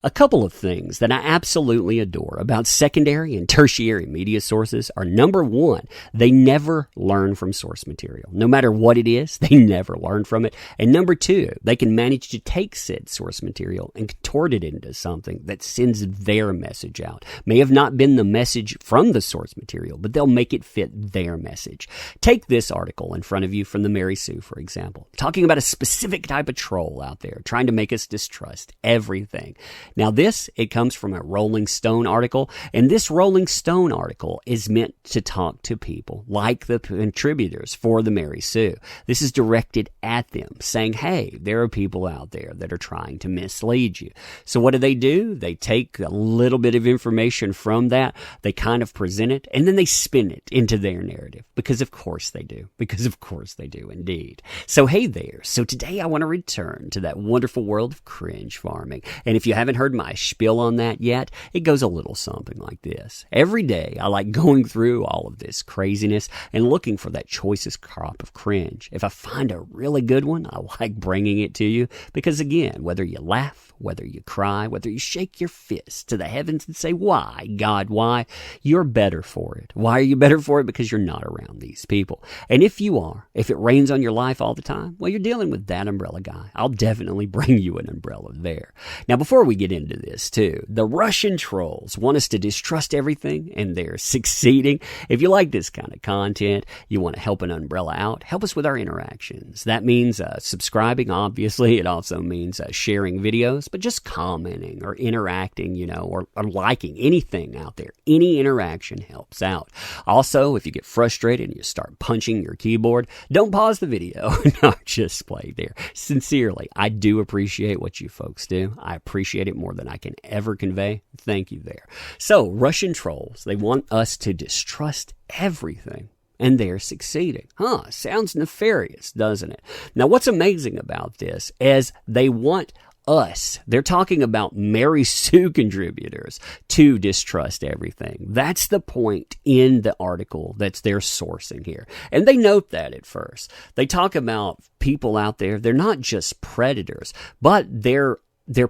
A couple of things that I absolutely adore about secondary and tertiary media sources are, number one, they never learn from source material. No matter what it is, they never learn from it. And number two, they can manage to take said source material and contort it into something that sends their message out. May have not been the message from the source material, but they'll make it fit their message. Take this article in front of you from the Mary Sue, for example, talking about a specific type of troll out there trying to make us distrust everything. Now it comes from a Rolling Stone article, and this Rolling Stone article is meant to talk to people like the contributors for the Mary Sue. This is directed at them, saying, hey, there are people out there that are trying to mislead you. So what do? They take a little bit of information from that, they kind of present it, and then they spin it into their narrative, because of course they do. Because of course they do indeed. So hey there. So today I want to return to that wonderful world of cringe farming. And if you haven't heard my spiel on that yet, it goes a little something like this. Every day I like going through all of this craziness and looking for that choicest crop of cringe. If I find a really good one, I like bringing it to you, because again, whether you laugh, whether you cry, whether you shake your fist to the heavens and say, why, God, why, you're better for it. Why are you better for it? Because you're not around these people. And if you are, if it rains on your life all the time, well, you're dealing with that umbrella guy. I'll definitely bring you an umbrella there. Now, before we get into this too, the Russian trolls want us to distrust everything, and they're succeeding. If you like this kind of content, you want to help an umbrella out, help us with our interactions. That means subscribing, obviously. It also means sharing videos, but just commenting or interacting, or liking anything out there. Any interaction helps out. Also, if you get frustrated and you start punching your keyboard, don't pause the video. No, just play there. Sincerely, I do appreciate what you folks do. I appreciate it more than I can ever convey. Thank you there. So, Russian trolls, they want us to distrust everything. And they're succeeding. Sounds nefarious, doesn't it? Now, what's amazing about this is they want us. They're talking about Mary Sue contributors to distrust everything. That's the point in the article that's they're sourcing here. And they note that at first. They talk about people out there. They're not just predators, but they're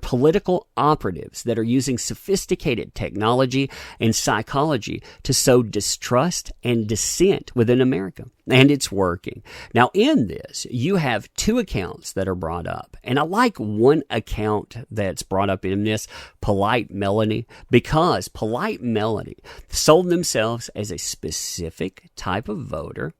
political operatives that are using sophisticated technology and psychology to sow distrust and dissent within America. And it's working. Now, in this, you have two accounts that are brought up. And I like one account that's brought up in this, Polite Melanie, because Polite Melanie sold themselves as a specific type of voter,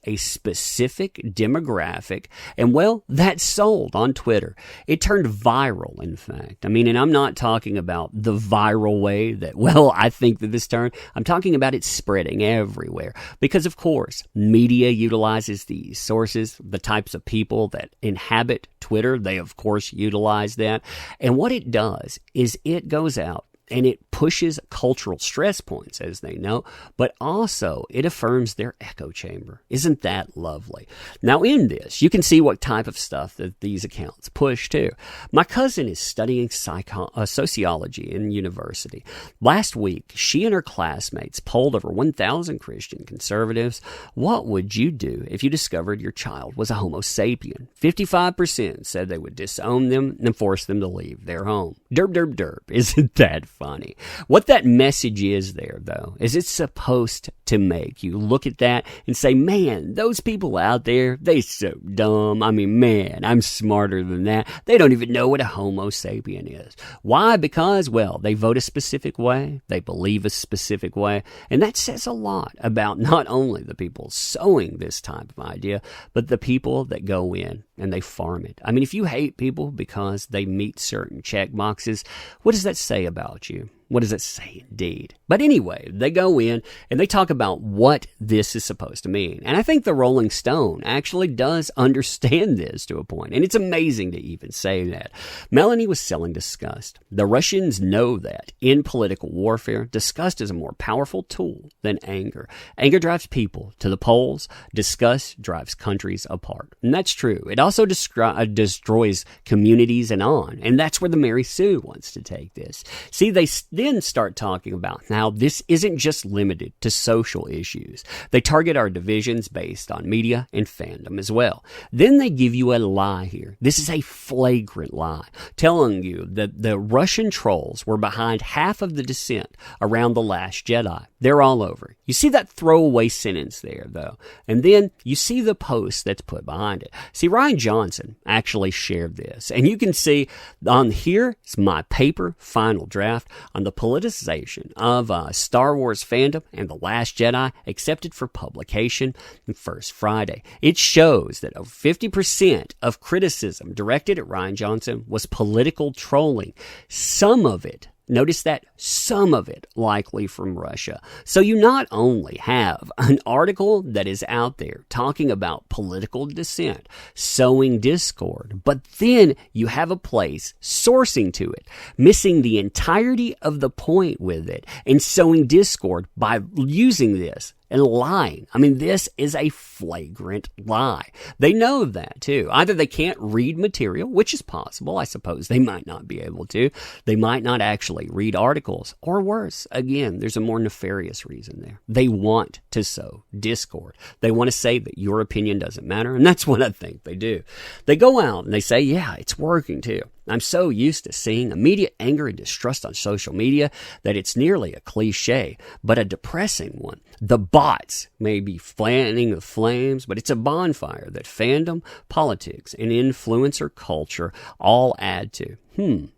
a specific demographic, and well, that sold on Twitter. It turned viral, in fact. And I'm not talking about the viral way that, I think that this turned. I'm talking about it spreading everywhere. Because, of course, media utilizes these sources, the types of people that inhabit Twitter. They, of course, utilize that. And what it does is it goes out and it pushes cultural stress points, as they know, but also it affirms their echo chamber. Isn't that lovely? Now, in this, you can see what type of stuff that these accounts push, too. My cousin is studying sociology in university. Last week, she and her classmates polled over 1,000 Christian conservatives. What would you do if you discovered your child was a Homo sapien? 55% said they would disown them and force them to leave their home. Derp, derp, derp. Isn't that funny? What that message is there, though, is it's supposed to make you look at that and say, man, those people out there, they so dumb. Man, I'm smarter than that. They don't even know what a Homo sapien is. Why? Because, they vote a specific way. They believe a specific way. And that says a lot about not only the people sowing this type of idea, but the people that go in and they farm it. If you hate people because they meet certain check boxes, what does that say about you? What does it say indeed? But anyway, they go in and they talk about what this is supposed to mean. And I think the Rolling Stone actually does understand this to a point. And it's amazing to even say that. Melanie was selling disgust. The Russians know that in political warfare, disgust is a more powerful tool than anger. Anger drives people to the polls. Disgust drives countries apart. And that's true. It also destroys communities and on. And that's where the Mary Sue wants to take this. See, they then start talking about how this isn't just limited to social issues. They target our divisions based on media and fandom as well. Then they give you a lie here. This is a flagrant lie, telling you that the Russian trolls were behind half of the dissent around The Last Jedi. They're all over. You see that throwaway sentence there, though. And then you see the post that's put behind it. See, Ryan Johnson actually shared this. And you can see on here, it's my paper, final draft, on the politicization of Star Wars fandom and The Last Jedi accepted for publication first Friday. It shows that over 50% of criticism directed at Ryan Johnson was political trolling. Some of it, notice that, some of it likely from Russia. So you not only have an article that is out there talking about political dissent, sowing discord, but then you have a place sourcing to it, missing the entirety of the point with it, and sowing discord by using this and lying. I mean, this is a flagrant lie. They know that too. Either they can't read material, which is possible. I suppose they might not be able to. They might not actually read articles. Or worse, again, there's a more nefarious reason there. They want to sow discord. They want to say that your opinion doesn't matter. And that's what I think they do. They go out and they say, yeah, it's working too. I'm so used to seeing immediate anger and distrust on social media that it's nearly a cliche, but a depressing one. The bots may be fanning the flames, but it's a bonfire that fandom, politics, and influencer culture all add to.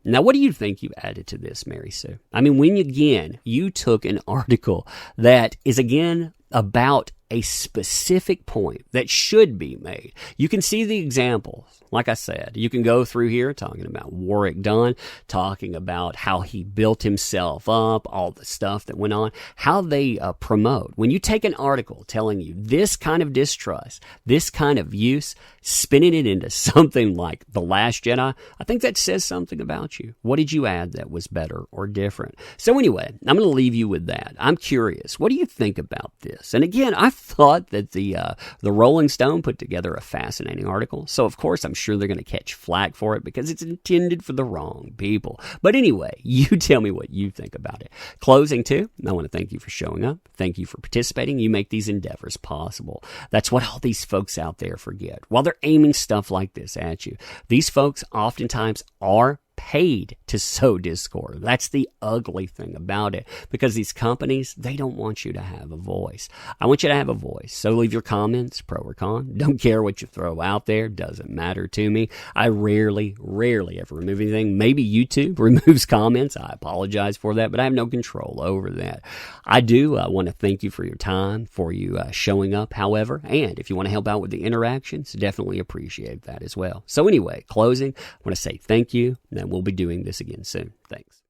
Now, what do you think you added to this, Mary Sue? I mean, when again, you took an article that is again about a specific point that should be made. You can see the examples. Like I said, you can go through here talking about Warwick Dunn, talking about how he built himself up, all the stuff that went on, how they promote. When you take an article telling you this kind of distrust, this kind of use, spinning it into something like The Last Jedi, I think that says something about you. What did you add that was better or different? So anyway, I'm going to leave you with that. I'm curious. What do you think about this? And again, I thought that the Rolling Stone put together a fascinating article. So of course, I'm sure they're going to catch flack for it because it's intended for the wrong people. But anyway, you tell me what you think about it. Closing too, I want to thank you for showing up. Thank you for participating. You make these endeavors possible. That's what all these folks out there forget. While they're aiming stuff like this at you, these folks oftentimes are paid to sow discord. That's the ugly thing about it, because these companies, they don't want you to have a voice. I want you to have a voice. So leave your comments, pro or con. Don't care what you throw out there. Doesn't matter to me. I rarely ever remove anything. Maybe YouTube removes comments. I apologize for that, but I have no control over that. I do want to thank you for your time, for you showing up, however, and if you want to help out with the interactions, definitely appreciate that as well. So anyway, closing, I want to say thank you, and we'll be doing this again soon. Thanks.